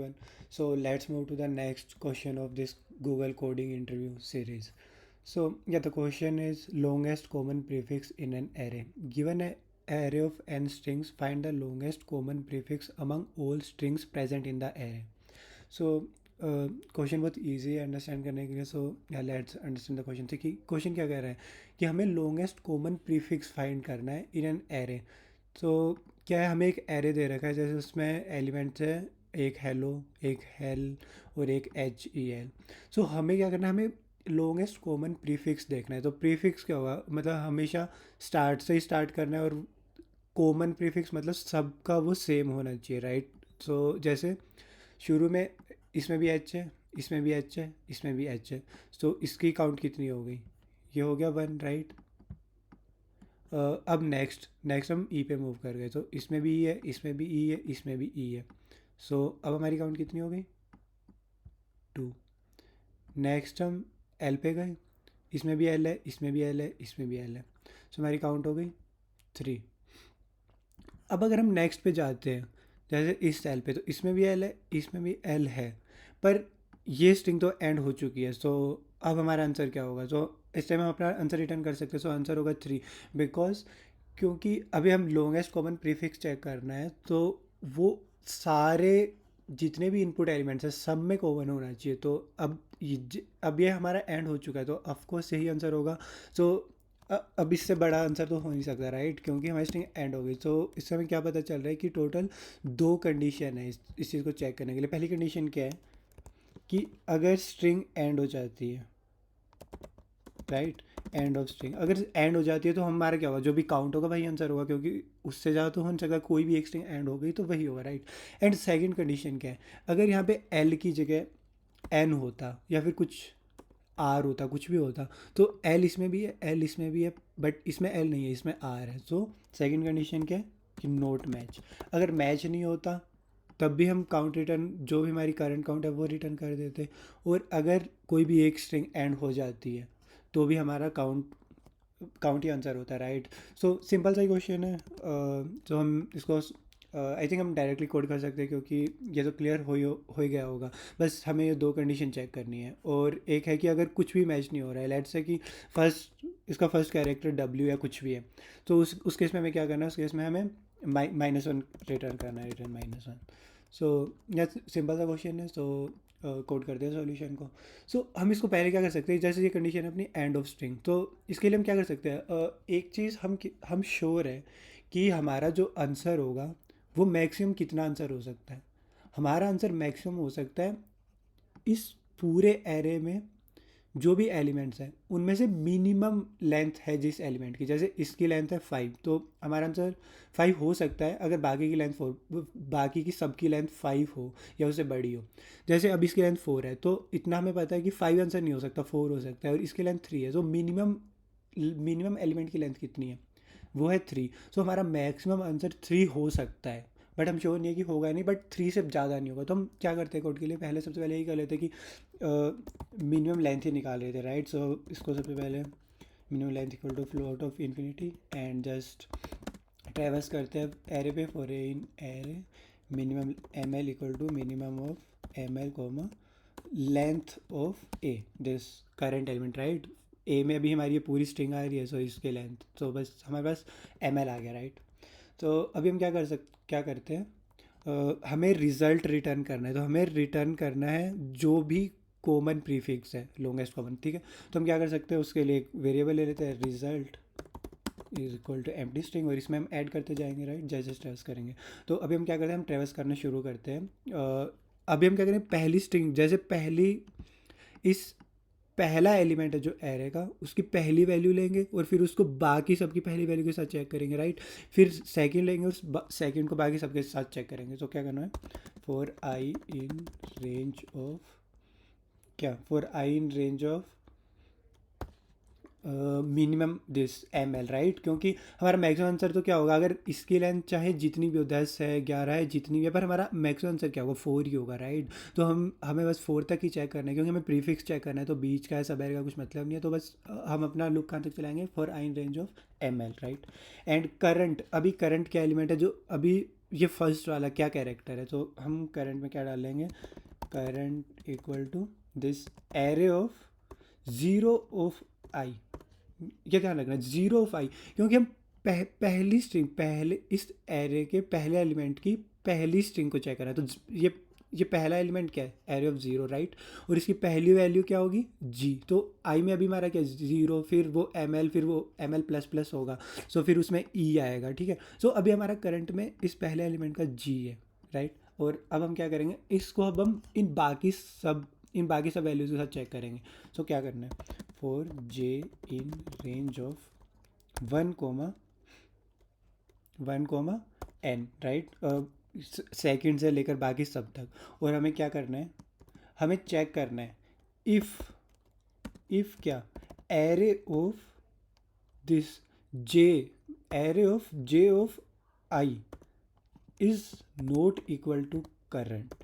everyone. So let's move to the next question of this Google coding interview series. So yeah, the question is longest common prefix in an array. Given an array of n strings, find the longest common prefix among all strings present in the array. So question बहुत easy है understand करने के लिए. सो या let's understand the question. से कि question क्या कह रहा है कि हमें लॉन्गेस्ट कॉमन प्रीफिक्स फाइंड करना है इन एन एरे. तो क्या है, हमें एक एरे दे रखा है जैसे उसमें एलिमेंट्स है एक हेलो, एक हेल और एक HEL. सो हमें क्या करना है, हमें लॉन्गेस्ट कॉमन प्रीफिक्स देखना है. तो प्रीफिक्स क्या होगा, मतलब हमेशा स्टार्ट से ही स्टार्ट करना है और कॉमन प्रीफिक्स मतलब सबका वो सेम होना चाहिए, राइट. सो जैसे शुरू में इसमें भी एच है, इसमें भी एच है, इसमें भी एच है. तो इसकी काउंट कितनी हो गई, ये हो गया 1, राइट. अब नेक्स्ट हम ई पे मूव कर गए. तो इसमें भी ई है, इसमें भी ई है, इसमें भी ई है. सो अब हमारी काउंट कितनी हो गई, 2. नेक्स्ट हम एल पे गए, इसमें भी एल है, इसमें भी एल है, इसमें भी एल है. सो हमारी काउंट हो गई 3. अब अगर हम नेक्स्ट पे जाते हैं जैसे इस एल पे, तो इसमें भी एल है, इसमें भी एल है, पर ये स्ट्रिंग तो एंड हो चुकी है. सो अब हमारा आंसर क्या होगा. सो इस टाइम हम अपना आंसर रिटर्न कर सकते हैं. सो आंसर होगा 3, बिकॉज क्योंकि अभी हम लॉन्गेस्ट कॉमन प्रीफिक्स चेक करना है तो वो सारे जितने भी इनपुट एलिमेंट्स हैं सब में कॉमन होना चाहिए. तो अब ये हमारा एंड हो चुका है, तो ऑफकोर्स यही आंसर होगा. सो अब इससे बड़ा आंसर तो हो नहीं सकता, राइट, क्योंकि हमारी स्ट्रिंग एंड हो गई. तो इससे हमें क्या पता चल रहा है कि टोटल 2 कंडीशन है इस चीज़ को चेक करने के लिए. पहली कंडीशन क्या है कि अगर स्ट्रिंग एंड हो जाती है, राइट, एंड ऑफ स्ट्रिंग अगर एंड हो जाती है तो हमारा क्या होगा, जो भी काउंट होगा वही आंसर होगा, क्योंकि उससे ज़्यादा तो हो नहीं सकता. कोई भी एक स्ट्रिंग एंड हो गई तो वही होगा, राइट. एंड सेकंड कंडीशन क्या है, अगर यहाँ पे एल की जगह एन होता या फिर कुछ आर होता, कुछ भी होता, तो एल इसमें भी है, एल इसमें भी है, बट इसमें एल नहीं है, इसमें आर है. सो सेकंड कंडीशन क्या है कि नोट मैच. अगर मैच नहीं होता तब भी हम काउंट रिटर्न, जो भी हमारी करंट काउंट है वो रिटर्न कर देते. और अगर कोई भी एक स्ट्रिंग एंड हो जाती है तो भी हमारा काउंट ही आंसर होता है, राइट. सो सिंपल सा ही क्वेश्चन है. तो हम इसको आई थिंक हम डायरेक्टली कोड कर सकते हैं, क्योंकि ये तो क्लियर हो ही गया होगा. बस हमें ये 2 कंडीशन चेक करनी है. और एक है कि अगर कुछ भी मैच नहीं हो रहा है, लेट्स से कि इसका फर्स्ट कैरेक्टर W या कुछ भी है, तो उस केस में हमें क्या करना है, उस केस में हमें -1 रिटर्न करना है, रिटर्न -1. सो यह सिंपल सा क्वेश्चन है. सो कोड करते हैं सॉल्यूशन को. सो हम इसको पहले क्या कर सकते हैं, जैसे ये कंडीशन है अपनी एंड ऑफ स्ट्रिंग, तो इसके लिए हम क्या कर सकते हैं, एक चीज़ हम श्योर है कि हमारा जो आंसर होगा वो मैक्सिमम कितना आंसर हो सकता है. हमारा आंसर मैक्सिमम हो सकता है इस पूरे एरे में जो भी एलिमेंट्स हैं उनमें से मिनिमम लेंथ है जिस एलिमेंट की. जैसे इसकी लेंथ है 5, तो हमारा आंसर 5 हो सकता है अगर बाकी की लेंथ 4, बाकी की सबकी लेंथ 5 हो या उससे बड़ी हो. जैसे अब इसकी लेंथ 4 है तो इतना हमें पता है कि 5 आंसर नहीं हो सकता, 4 हो सकता है. और इसकी लेंथ 3 है, तो मिनिमम एलिमेंट की लेंथ कितनी है, वो है 3. सो हमारा मैक्सिमम आंसर 3 हो सकता है, बट हम श्योर नहीं है कि होगा नहीं, बट 3 से ज़्यादा नहीं होगा. तो हम क्या करते हैं कोड के लिए, पहले सबसे पहले यही कर लेते हैं कि मिनिमम लेंथ ही निकाल लेते हैं, राइट. सो इसको सबसे पहले minimum length equal to float of infinity and just traverse करते हैं एरे पे. For a in array minimum ML equal to minimum of ML comma length of a, this current element, right. A में अभी हमारी ये पूरी string आ रही है, सो इसके लेंथ, तो बस हमारे पास ML आ गया, राइट. तो अभी हम क्या करते हैं, हमें रिज़ल्ट रिटर्न करना है. तो हमें रिटर्न करना है जो भी कॉमन प्रीफिक्स है, लॉन्गेस्ट कॉमन, ठीक है. तो हम क्या कर सकते हैं, उसके लिए एक वेरिएबल ले लेते हैं, result is equal to empty string, और इसमें हम ऐड करते जाएंगे, राइट, जैसे ट्रेवर्स करेंगे. तो अभी हम क्या करते हैं, हम ट्रेवर्स करना शुरू करते हैं. अभी हम क्या करें, पहली स्ट्रिंग जैसे इस पहला एलिमेंट है जो एरे का, उसकी पहली वैल्यू लेंगे और फिर उसको बाकी सबकी पहली वैल्यू के साथ चेक करेंगे, राइट. फिर सेकंड लेंगे, उस सेकंड को बाकी सबके साथ चेक करेंगे. तो क्या करना है, for I in range of for I in range of minimum this ML, right. क्योंकि हमारा मैक्सिमम आंसर तो क्या होगा, अगर इसकी लेंथ चाहे जितनी भी हो, 10 है, 11 है, जितनी भी है, पर हमारा मैक्सिमम आंसर क्या होगा, 4 ही होगा, राइट. तो हमें बस 4 तक ही चेक करना है, क्योंकि हमें प्रीफिक्स चेक करना है. तो बीच का है, सब का कुछ मतलब नहीं है. तो बस हम अपना लुक कहाँ तक चलाएंगे, for I in range of ML, right. And current, अभी करंट क्या एलिमेंट है जो अभी ये फर्स्ट वाला क्या कैरेक्टर है, तो हम करंट में क्या डालेंगे, current equal to this array of zero of I. ये ध्यान रखना, ज़ीरो ऑफ आई, क्योंकि हम पहली स्ट्रिंग, पहले इस एरे के पहले एलिमेंट की पहली स्ट्रिंग को चेक कर रहे हैं। तो ये पहला एलिमेंट क्या है, एरे ऑफ ज़ीरो, राइट। और इसकी पहली वैल्यू क्या होगी, जी। तो आई में अभी हमारा क्या ज़ीरो, फिर वो एम एल, फिर वो एम एल प्लस प्लस होगा, सो फिर उसमें ई आएगा, ठीक है। सो अभी हमारा करंट में इस पहले एलिमेंट का जी है, राइट। और अब हम क्या करेंगे, इसको अब हम इन बाकी सब वैल्यूज़ के साथ चेक करेंगे। सो क्या करना है, for J in range of 1 N, right, second से लेकर बाकी सब तक। और हमें क्या करना है, हमें चेक करना है इफ़ क्या, array of this J, array of J of I is not equal to current.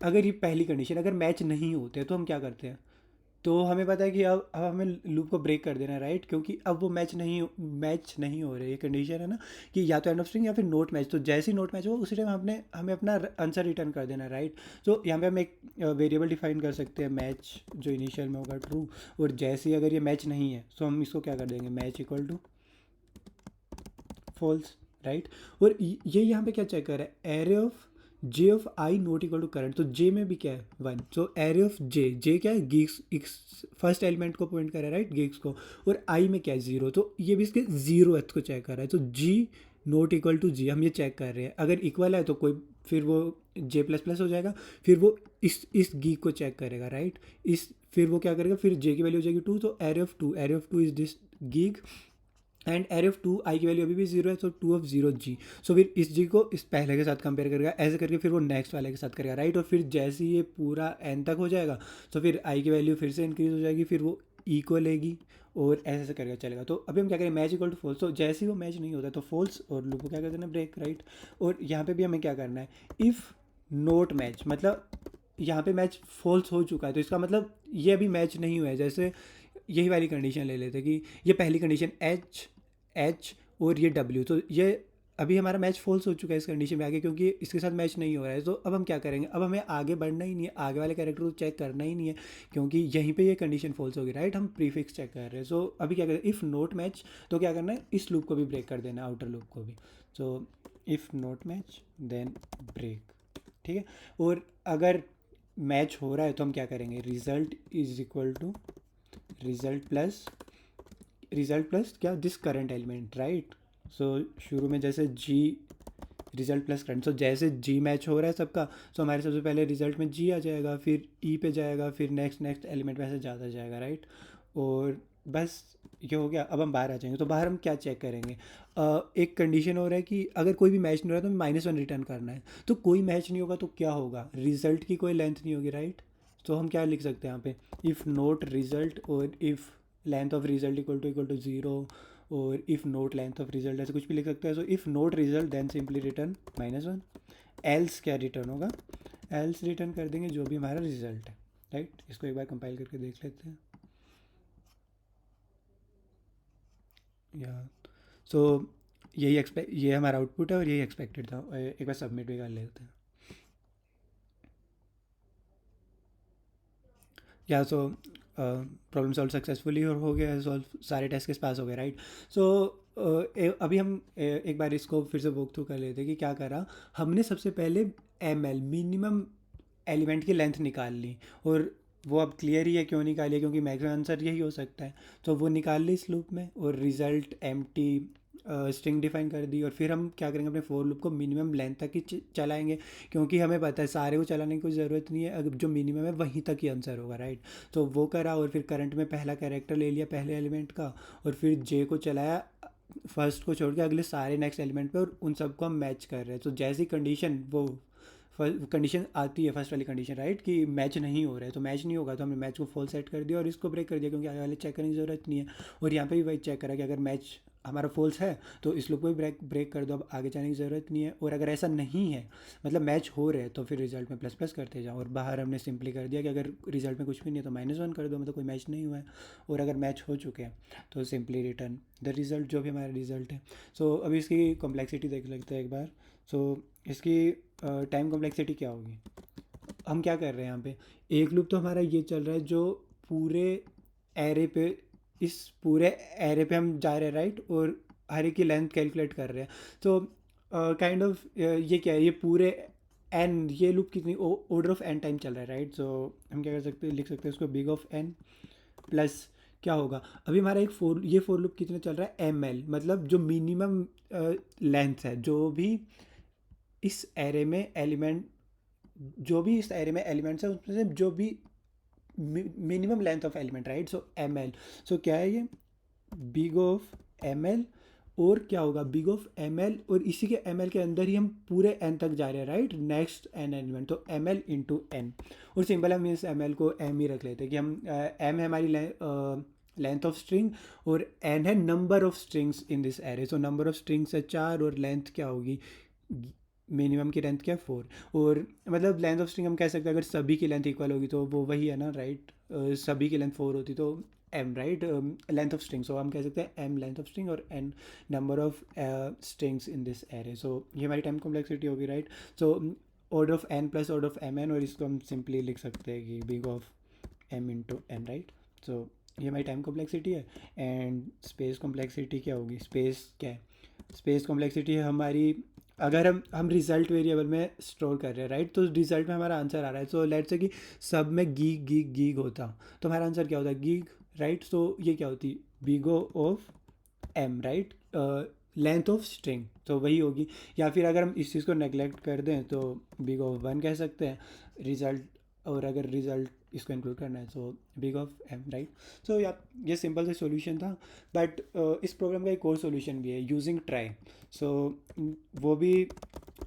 अगर ये पहली कंडीशन अगर मैच नहीं होते तो हम क्या करते हैं, तो हमें पता है कि अब हमें लूप को ब्रेक कर देना है, राइट, क्योंकि अब वो मैच नहीं हो रहे। ये कंडीशन है ना कि या तो एंड ऑफ स्ट्रिंग या फिर नोट मैच। तो जैसे ही नोट मैच हो उसी टाइम हमें अपना आंसर रिटर्न कर देना है, राइट। तो यहाँ पे हम एक वेरिएबल डिफाइन कर सकते हैं मैच, जो इनिशियल में होगा ट्रू। और जैसे ही अगर ये मैच नहीं है तो हम इसको क्या कर देंगे, match equal to false, right. और ये यहाँ पे क्या चेक कर रहा है, array of J of I not equal to current. तो जे में भी क्या है, 1। तो एरे ऑफ जे क्या है, गिग्स फर्स्ट एलिमेंट को पॉइंट कर रहा है, राइट, गिग्स को। और आई में क्या है, 0। तो ये भी इसके 0th को चेक कर रहा है। तो जी नॉट इक्वल टू जी हम ये चेक कर रहे हैं। अगर इक्वल है तो कोई, फिर वो जे प्लस प्लस हो जाएगा। फिर वो इस गीक को चेक करेगा, राइट। फिर वो क्या करेगा, फिर जे की वैल्यू हो जाएगी 2। तो array of two is this geek. And array of 2 आई की वैल्यू अभी भी 0 है, तो 2 ऑफ 0 जी। सो फिर इस जी को इस पहले के साथ कंपेयर करेगा, ऐसे करके फिर वो नेक्स्ट वाले के साथ करेगा, राइट। और फिर जैसे ही ये पूरा एन तक हो जाएगा तो फिर आई की वैल्यू फिर से इंक्रीज हो जाएगी, फिर वो ई को लेगी और ऐसे ऐसे करके चलेगा। तो अभी हम क्या करें, मैच इक्वल टू फॉल्स। तो जैसे ही वो मैच नहीं होता तो फॉल्स, और लूप को क्या कर देना, ब्रेक, राइट। और यहाँ पे भी हमें क्या करना है, इफ़ नोट मैच, मतलब यहाँ पे मैच फॉल्स हो चुका है तो इसका मतलब ये अभी मैच नहीं हुआ है। जैसे यही वाली कंडीशन ले लेते कि ये पहली कंडीशन एच और ये डब्ल्यू, तो ये अभी हमारा मैच फॉल्स हो चुका है इस कंडीशन में आगे, क्योंकि इसके साथ मैच नहीं हो रहा है। तो अब हम क्या करेंगे, अब हमें आगे बढ़ना ही नहीं है, आगे वाले कैरेक्टर को चेक करना ही नहीं है, क्योंकि यहीं पे ये कंडीशन फॉल्स होगी, राइट। हम प्रीफिक्स चेक कर रहे हैं। सो अभी क्या करें, इफ़ नोट मैच, तो क्या करना है, इस लूप को भी ब्रेक कर देना है, आउटर लूप को भी। So if not match then break, ठीक है। और अगर मैच हो रहा है तो हम क्या करेंगे, result is equal to result plus क्या, this current element, right. So शुरू में जैसे जी रिजल्ट प्लस करंट, सो जैसे जी मैच हो रहा है सबका, सो हमारे सबसे पहले रिजल्ट में जी आ जाएगा, फिर ई पे जाएगा, फिर नेक्स्ट एलिमेंट वैसे ज़्यादा जाएगा, राइट। और बस ये हो गया। अब हम बाहर आ जाएंगे, तो बाहर हम क्या चेक करेंगे, एक कंडीशन हो रहा है कि अगर कोई भी मैच नहीं हो रहा तो -1 रिटर्न करना है। तो कोई मैच नहीं होगा तो क्या होगा, रिजल्ट की कोई लेंथ नहीं होगी, राइट। तो हम क्या लिख सकते हैं यहाँ पे, इफ़ नोट रिजल्ट, और if length of result equal to 0, और if not length of result, ऐसे कुछ भी लिख सकते हैं। So if not result then simply return -1। Else क्या रिटर्न होगा, एल्स रिटर्न कर देंगे जो भी हमारा रिजल्ट है, राइट। इसको एक बार कंपाइल करके देख लेते हैं, या सो ये हमारा आउटपुट है और यही एक्सपेक्टेड था। एक बार सबमिट भी कर लेते हैं, या सो प्रॉब्लम सॉल्व सक्सेसफुली और हो गया सॉल्व, सारे टेस्ट केस पास हो गए, राइट। सो अभी हम एक बार इसको फिर से वॉक थ्रू कर लेते हैं कि क्या करा हमने। सबसे पहले एम एल मिनिमम एलिमेंट की लेंथ निकाल ली, और वो अब क्लियर ही है क्यों निकाली है, क्योंकि मैक्सिमम आंसर यही हो सकता है। तो वो निकाल ली इस लूप में, और result empty string define कर दी। और फिर हम क्या करेंगे, अपने फोर लूप को मिनिमम लेंथ तक ही चलाएंगे, क्योंकि हमें पता है सारे को चलाने की कोई ज़रूरत नहीं है, अगर जो मिनिमम है वहीं तक ही आंसर होगा, राइट। तो वो करा, और फिर करंट में पहला कैरेक्टर ले लिया पहले एलिमेंट का, और फिर जे को चलाया फर्स्ट को छोड़ के अगले सारे नेक्स्ट एलिमेंट पे, और उन सबको हम मैच कर रहे हैं। तो जैसी कंडीशन वो कंडीशन आती है, फर्स्ट वाली कंडीशन, राइट, कि मैच नहीं हो रहा है, तो मैच नहीं होगा तो हमने मैच को फॉल सेट कर दिया और इसको ब्रेक कर दिया, क्योंकि आगे वाले चेक करने की ज़रूरत नहीं है। और यहाँ पे भी वही चेक करा कि अगर मैच हमारा फॉल्स है तो इस लूप को भी ब्रेक कर दो, अब आगे जाने की ज़रूरत नहीं है। और अगर ऐसा नहीं है, मतलब मैच हो रहे हैं, तो फिर रिजल्ट में प्लस प्लस करते जाओ। और बाहर हमने सिंपली कर दिया कि अगर रिजल्ट में कुछ भी नहीं है तो -1 कर दो, मतलब कोई मैच नहीं हुआ है। और अगर मैच हो चुके हैं तो सिंपली रिटर्न द रिज़ल्ट, जो भी हमारा रिजल्ट है। सो अभी इसकी कॉम्प्लेक्सिटी देख लेते हैं एक बार। सो इसकी टाइम कॉम्प्लेक्सिटी क्या होगी? हम क्या कर रहे हैं यहाँ पे, एक लूप तो हमारा ये चल रहा है जो पूरे एरे पे, इस पूरे एरे पे हम जा रहे हैं राइट, और हर एक की लेंथ कैलकुलेट कर रहे हैं। तो काइंड ऑफ ये क्या है, ये पूरे एन, ये लूप कितनी ऑर्डर ऑफ एन टाइम चल रहा है राइट। सो हम क्या कर सकते हैं, लिख सकते हैं इसको बिग ऑफ एन प्लस क्या होगा, अभी हमारा एक ये फोर लूप कितने चल रहा है, एम एल, मतलब जो मिनिमम लेंथ है, इस एरे में एलिमेंट जो भी इस एरे में एलिमेंट्स है उसमें से जो भी minimum length of element right. So M L, so क्या है ये, बिग ऑफ एम एल, और क्या होगा बिग ऑफ एम एल, और इसी के एम एल के अंदर ही हम पूरे एन तक जा रहे हैं राइट, नेक्स्ट एन एलिमेंट, तो एम एल इंटू एन। और सिंपल हम इस एम एल को एम ही रख लेते हैं कि हम एम है हमारी लेंथ ऑफ स्ट्रिंग, और एन है number of strings in this array. So number of strings है 4, और लेंथ क्या होगी, मिनिमम की लेंथ क्या है 4। और मतलब लेंथ ऑफ स्ट्रिंग हम कह सकते हैं अगर सभी की लेंथ इक्वल होगी तो वो वही है ना राइट, सभी की लेंथ 4 होती तो M right, length of string. So हम कह सकते हैं एम लेंथ ऑफ स्ट्रिंग और N number of strings in this array. So ये हमारी टाइम कॉम्प्लेक्सिटी होगी right. So order of N plus order of M N, और इसको हम सिंपली लिख सकते हैं कि big of M into N right. So ये हमारी टाइम कॉम्प्लेक्सिटी है। एंड स्पेस कॉम्प्लेक्सिटी क्या होगी, स्पेस क्या है, स्पेस कॉम्प्लेक्सिटी है हमारी, अगर हम रिजल्ट वेरिएबल में स्टोर कर रहे हैं राइट, तो रिजल्ट में हमारा आंसर आ रहा है। सो लेट्स से कि सब में गीग गीग गीग होता, तो हमारा आंसर क्या होता है, गीग राइट। सो ये क्या होती, big O of M right, length of string, तो वही होगी। या फिर अगर हम इस चीज़ को नेगलेक्ट कर दें तो बिग ऑफ वन कह सकते हैं रिजल्ट, और अगर रिजल्ट इसको इंक्लूड करना है तो बिग ऑफ एम राइट। सो या ये सिंपल सा सॉल्यूशन था, बट इस प्रोग्राम का एक और सॉल्यूशन भी है यूजिंग ट्राई। सो वो भी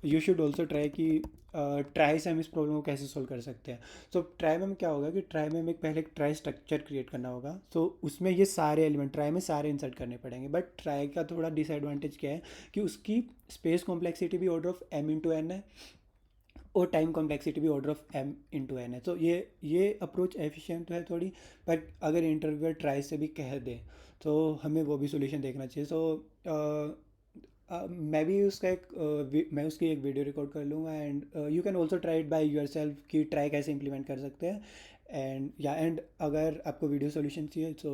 यू शुड ऑल्सो ट्राई कि ट्राई से हम इस प्रॉब्लम को कैसे सोल्व कर सकते हैं। सो ट्राई में क्या होगा कि ट्राई में हमें पहले एक ट्राई स्ट्रक्चर क्रिएट करना होगा। सो उसमें ये सारे एलिमेंट ट्राई में सारे इंसर्ट करने पड़ेंगे, बट ट्राई का थोड़ा डिसएडवांटेज क्या है कि उसकी स्पेस कॉम्प्लेक्सिटी भी order of M into N है, और टाइम कॉम्प्लेक्सिटी भी order of M into N है। तो ये अप्रोच एफिशिएंट है थोड़ी, बट अगर इंटरव्यूअर ट्राई से भी कह दे तो हमें वो भी सोल्यूशन देखना चाहिए। सो मैं भी उसका मैं उसकी एक वीडियो रिकॉर्ड कर लूँगा, and you can also try it by yourself कि ट्राई कैसे इंप्लीमेंट कर सकते हैं। एंड अगर आपको वीडियो सोल्यूशन चाहिए so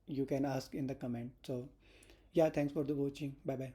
you can ask in the comment. So या thanks for the watching, bye bye.